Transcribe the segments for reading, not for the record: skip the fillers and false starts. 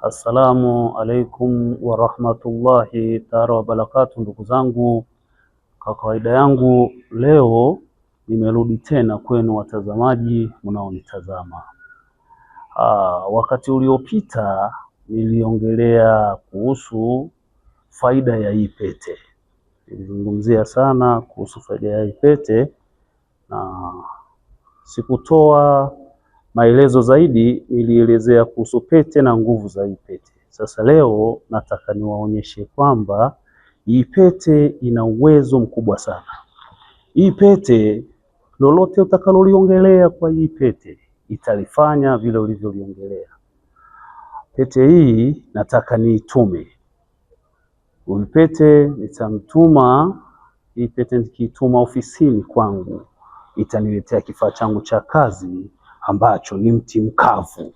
Assalamu alaikum warahmatullahi taala wabarakatuh. Ndugu zangu, kwa kawaida yangu leo nimerudi tena kwenu watazamaji mnaonitazama. Wakati uliopita niliongelea kuhusu faida ya hii pete. Nilizungumzia sana kuhusu faida ya hii pete na sikutoa maelezo zaidi, nilielezea kuhusu pete na nguvu za hii pete. Sasa leo nataka niwaonyeshe kwamba hii pete ina uwezo mkubwa sana. Hii pete, lolote utakaloliongelea kwa hii pete italifanya vile ulivyoliongelea. Pete hii nataka niitume. Hii pete nitamtuma, hii pete nikiituma ofisini kwangu itaniletea kifaa changu cha kazi ambacho ni mti mkavu.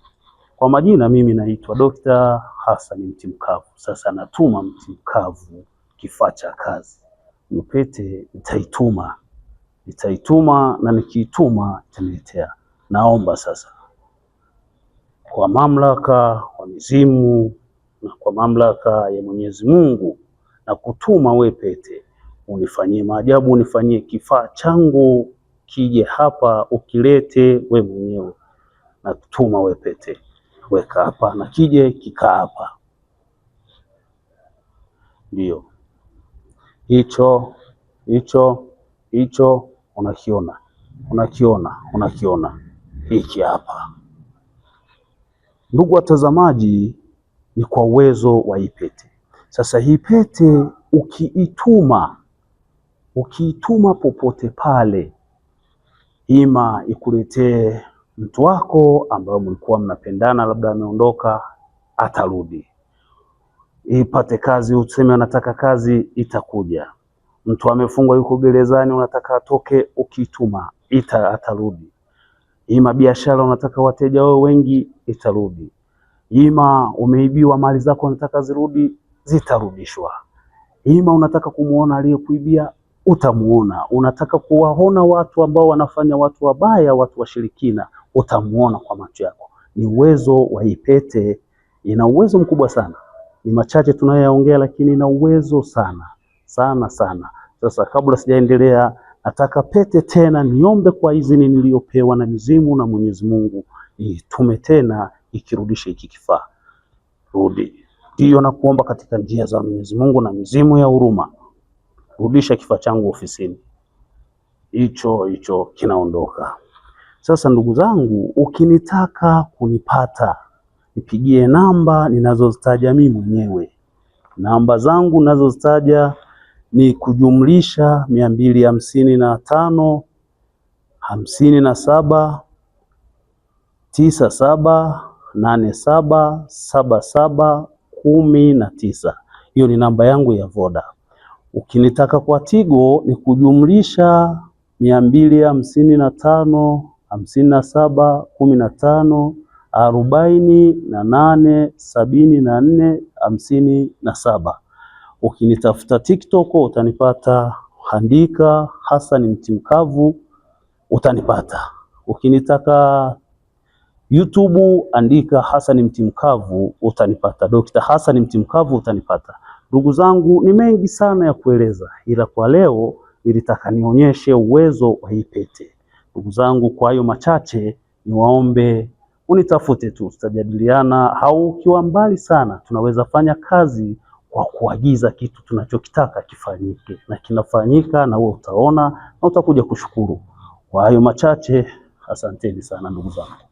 Kwa majina mimi naitwa Dr. Hassan mti mkavu. Sasa natuma mti mkavu kifaa cha kazi. Hiyo pete nitaituma na nikiituma itaniletea. Naomba sasa kwa mamlaka wa mizimu na kwa mamlaka ya Mwenyezi Mungu na kutuma we pete, unifanyie maajabu, unifanyie kifaa changu kije hapa, ukilete we mwenyewe. Na kutuma we pete, weka hapa na kije kikaa hapa. Ndio hicho unakiona hiki hapa. Ndugu watazamaji, ni kwa uwezo wa hii pete. Sasa hii pete ukiituma popote pale, ima ikuletee mtu wako ambaye mlikuwa mnapendana, labda ameondoka, atarudi. Ipate kazi, useme anataka kazi, itakuja. Mtu amefungwa yuko gerezani, unataka atoke, ukituma atarudi. Ima biashara unataka wateja wao wengi, itarudi. Ima umeibiwa mali zako unataka zirudi, zitarudishwa. Ima unataka kumuona aliyekuibia, utamuona. Unataka kuwaona watu ambao wanafanya watu wabaya, watu washirikina, utamuona kwa macho yako. Ni uwezo wa hii pete, ina uwezo mkubwa sana. Ni machache tunayoyaongea, lakini ina uwezo sana sana. Sasa kabla sijaendelea, nataka pete tena niombe kwa idhini niliyopewa na mizimu na Mwenyezi Mungu, itume tena ikirudishe hiki kifaa. Rudi. Hiyo nakuomba katika njia za Mwenyezi Mungu na mizimu ya huruma. Rudisha kifaa changu ofisini. Hicho kinaondoka. Sasa ndugu zangu, ukinitaka kunipata, nipigie namba ninazozitaja mimi mwenyewe. Namba zangu ninazozitaja ni kujumlisha 255 57 97 87 77 19. Hiyo ni namba yangu ya Voda. Ukinitaka kwa Tigo ni kujumlisha 255 57 15 48 74 57. Ukinitafuta TikTok utanipata, andika Hassan mti mkavu utanipata. Ukinitaka YouTube andika Hassan mti mkavu utanipata. Dr. Hassan mti mkavu utanipata. Ndugu zangu, ni mengi sana ya kueleza, ila kwa leo nilitaka nionyeshe uwezo wa hii pete. Ndugu zangu, kwa hayo machache niwaombe unitafute tu, tutajadiliana, au ukiwa mbali sana tunaweza fanya kazi kwa kuagiza kitu tunachokitaka kifanyike, na kinafanyika na wewe utaona na utakuja kushukuru. Kwa hayo machache, asanteni sana ndugu zangu.